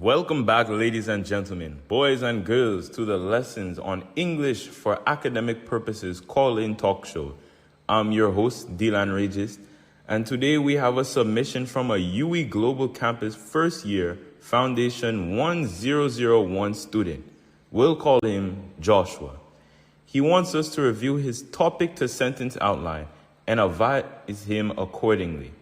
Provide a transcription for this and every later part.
Welcome back, ladies and gentlemen, boys and girls, to the Lessons on English for Academic Purposes call-in talk show. I'm your host, Dylan Regis, and today we have a submission from a UE Global Campus first year Foundation 1001 student. We'll call him Joshua. He wants us to review his topic to sentence outline and advise him accordingly.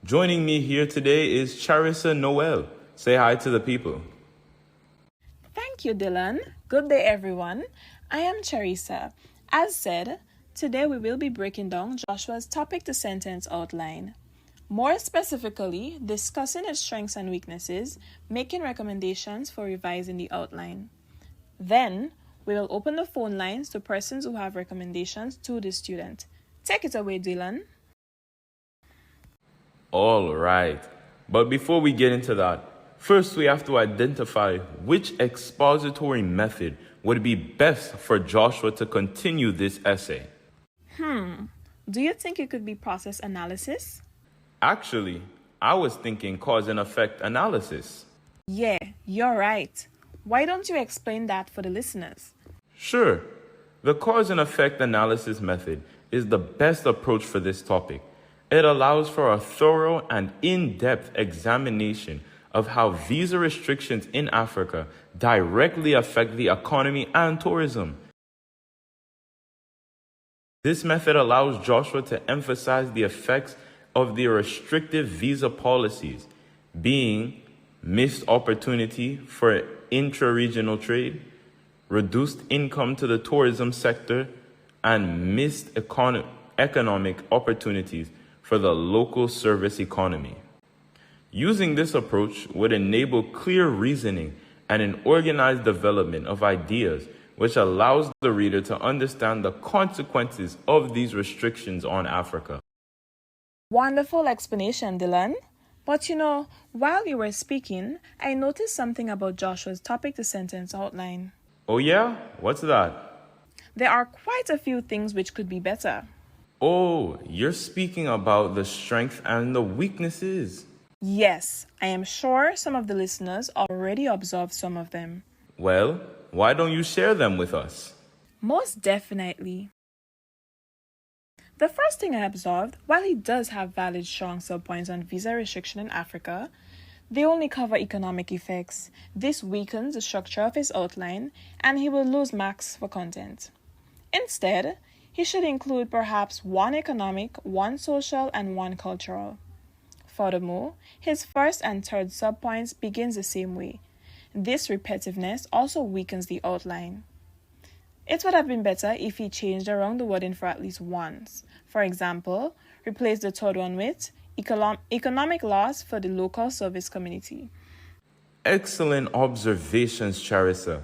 Joining me here today is Charissa Noel. Say hi to the people. Thank you, Dylan. Good day, everyone. I am Charissa. As said, today we will be breaking down Joshua's topic to sentence outline. More specifically, discussing its strengths and weaknesses, making recommendations for revising the outline. Then, we will open the phone lines to persons who have recommendations to the student. Take it away, Dylan. All right. But before we get into that, first we have to identify which expository method would be best for Joshua to continue this essay. Do you think it could be process analysis? Actually, I was thinking cause and effect analysis. Yeah, you're right. Why don't you explain that for the listeners? Sure. The cause and effect analysis method is the best approach for this topic. It allows for a thorough and in-depth examination of how visa restrictions in Africa directly affect the economy and tourism. This method allows Joshua to emphasize the effects of the restrictive visa policies, being missed opportunity for intra-regional trade, reduced income to the tourism sector, and missed economic opportunities for the local service economy. Using this approach would enable clear reasoning and an organized development of ideas, which allows the reader to understand the consequences of these restrictions on Africa. Wonderful explanation, Dylan. But while you were speaking, I noticed something about Joshua's topic to sentence outline. Oh yeah? What's that? There are quite a few things which could be better. Oh, you're speaking about the strengths and the weaknesses. Yes, I am sure some of the listeners already observed some of them. Well, why don't you share them with us? Most definitely. The first thing I observed, while he does have valid strong subpoints on visa restriction in Africa, they only cover economic effects. This weakens the structure of his outline, and he will lose marks for content. Instead, he should include perhaps one economic, one social, and one cultural. Furthermore, his first and third subpoints begins the same way. This repetitiveness also weakens the outline. It would have been better if he changed around the wording for at least once. For example, replace the third one with economic loss for the local service community. Excellent observations, Charissa.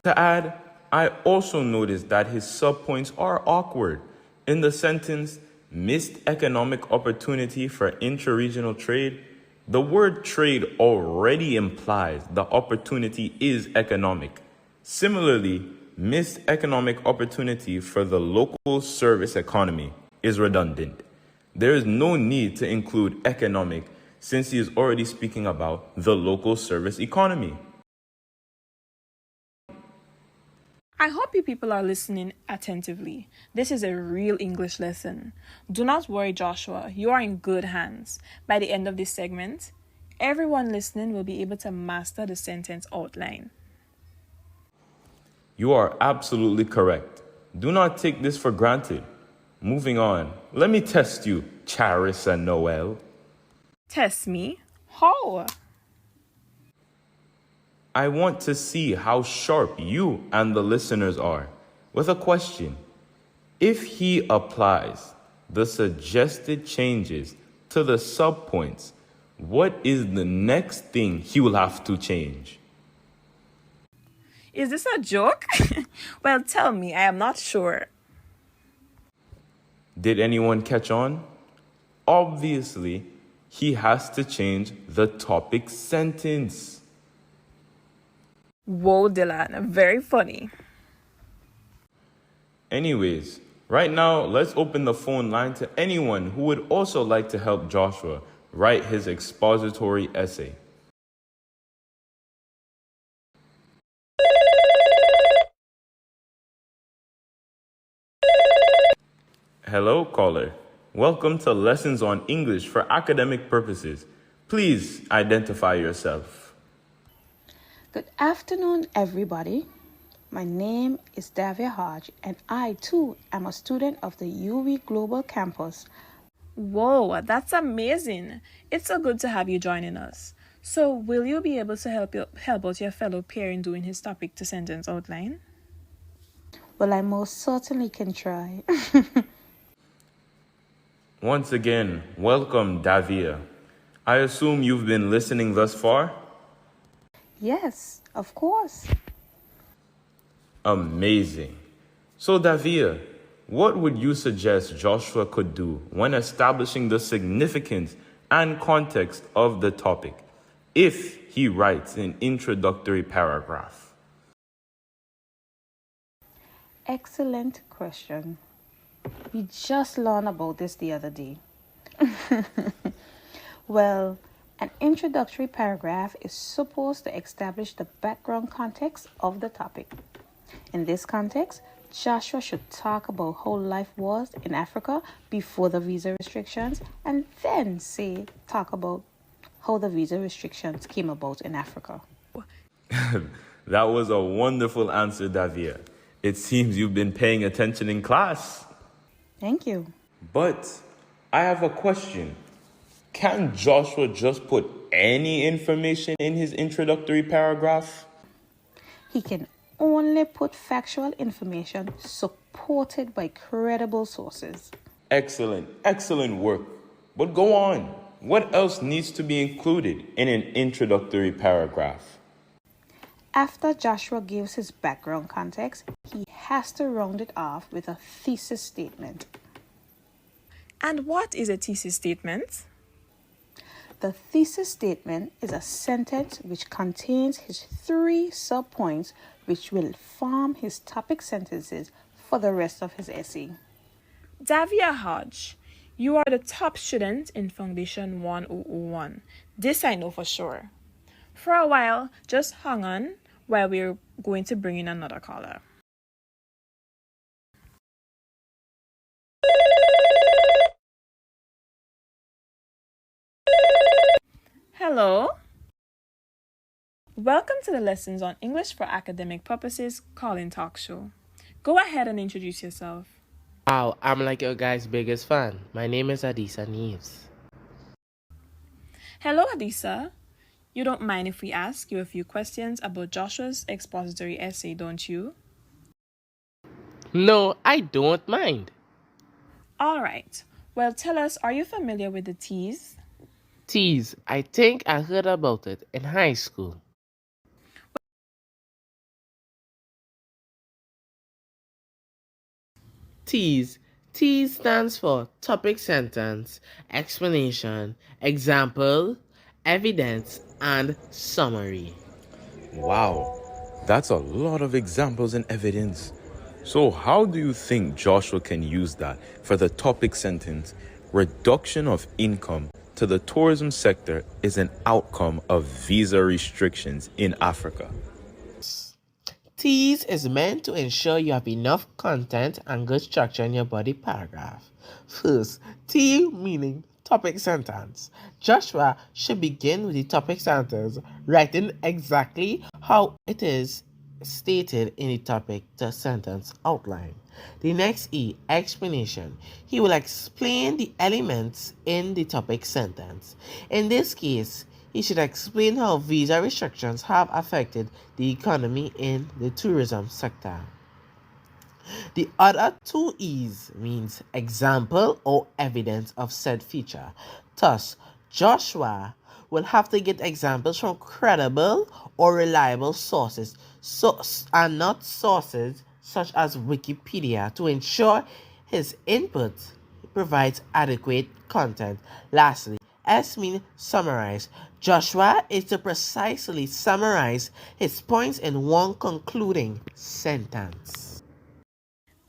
To add, I also noticed that his subpoints are awkward. In the sentence, missed economic opportunity for intra-regional trade, the word trade already implies the opportunity is economic. Similarly, missed economic opportunity for the local service economy is redundant. There is no need to include economic since he is already speaking about the local service economy. I hope you people are listening attentively. This is a real English lesson. Do not worry, Joshua. You are in good hands. By the end of this segment, everyone listening will be able to master the sentence outline. You are absolutely correct. Do not take this for granted. Moving on, let me test you, Charissa Noel. Test me? How? I want to see how sharp you and the listeners are with a question. If he applies the suggested changes to the subpoints, what is the next thing he will have to change? Is this a joke? Well, tell me, I am not sure. Did anyone catch on? Obviously, he has to change the topic sentence. Whoa, Dylan, very funny. Anyways, right now, let's open the phone line to anyone who would also like to help Joshua write his expository essay. Hello, caller. Welcome to Lessons on English for Academic Purposes. Please identify yourself. Good afternoon, everybody. My name is Davia Hodge, and I too am a student of the UV Global Campus. Whoa, that's amazing. It's so good to have you joining us. So, will you be able to help out your fellow peer in doing his topic to sentence outline? Well, I most certainly can try. Once again, welcome, Davia. I assume you've been listening thus far? Yes, of course. Amazing. So, Davia, what would you suggest Joshua could do when establishing the significance and context of the topic if he writes an introductory paragraph? Excellent question. We just learned about this the other day. Well, an introductory paragraph is supposed to establish the background context of the topic. In this context, Joshua should talk about how life was in Africa before the visa restrictions and then talk about how the visa restrictions came about in Africa. That was a wonderful answer, Davia. It seems you've been paying attention in class. Thank you. But I have a question. Can Joshua just put any information in his introductory paragraph? He can only put factual information supported by credible sources. Excellent work. But go on. What else needs to be included in an introductory paragraph? After Joshua gives his background context, he has to round it off with a thesis statement. And what is a thesis statement? The thesis statement is a sentence which contains his 3 subpoints which will form his topic sentences for the rest of his essay. Davia Hodge, you are the top student in Foundation 1001. This I know for sure. For a while, just hang on while we're going to bring in another caller. Hello. Welcome to the Lessons on English for Academic Purposes call-in talk show. Go ahead and introduce yourself. Wow, I'm like your guys' biggest fan. My name is Adisa Neves. Hello, Adisa. You don't mind if we ask you a few questions about Joshua's expository essay, don't you? No, I don't mind. All right. Well, tell us, are you familiar with the T's? Tease, I think I heard about it in high school. Tease. T stands for topic sentence, explanation, example, evidence, and summary. Wow, that's a lot of examples and evidence. So how do you think Joshua can use that for the topic sentence? Reduction of income to the tourism sector is an outcome of visa restrictions in Africa. Tease is meant to ensure you have enough content and good structure in your body paragraph. First, T meaning topic sentence. Joshua should begin with the topic sentence, writing exactly how it is stated in the topic the sentence outline. The next E, explanation. He will explain the elements in the topic sentence. In this case, he should explain how visa restrictions have affected the economy in the tourism sector. The other 2 E's means example or evidence of said feature. Thus, Joshua will have to get examples from credible or reliable sources, and not sources such as Wikipedia, to ensure his input provides adequate content. Lastly, S means summarize. Joshua is to precisely summarize his points in one concluding sentence.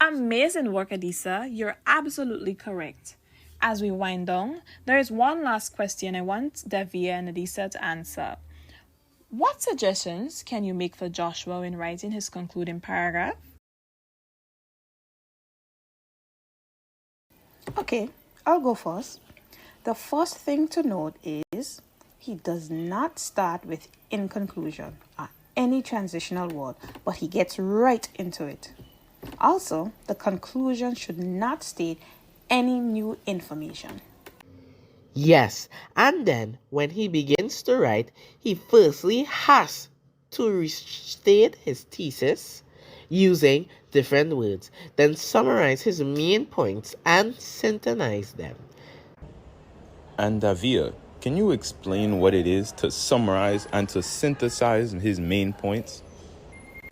Amazing work, Adisa. You're absolutely correct. As we wind down, there is one last question I want Davia and Adisa to answer. What suggestions can you make for Joshua when writing his concluding paragraph? Okay, I'll go first. The first thing to note is he does not start with in conclusion or any transitional word, but he gets right into it. Also, the conclusion should not state any new information. Yes, and then when he begins to write, he firstly has to restate his thesis using different words, then summarize his main points and synthesize them. And Davia, can you explain what it is to summarize and to synthesize his main points?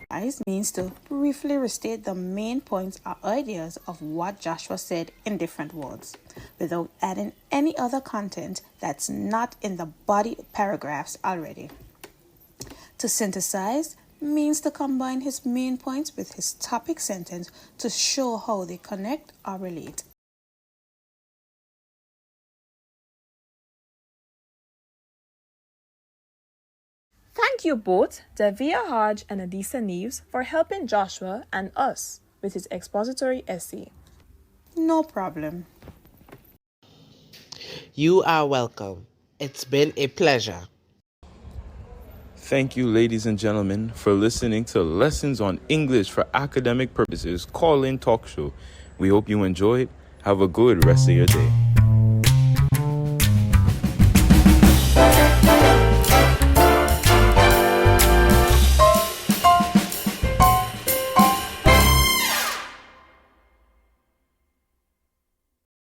Summarize means to briefly restate the main points or ideas of what Joshua said in different words, without adding any other content that's not in the body paragraphs already. To synthesize means to combine his main points with his topic sentence to show how they connect or relate. Thank you both, Davia Hodge and Adisa Neves, for helping Joshua and us with his expository essay. No problem. You are welcome. It's been a pleasure. Thank you, ladies and gentlemen, for listening to Lessons on English for Academic Purposes call-in talk show. We hope you enjoyed. Have a good rest of your day.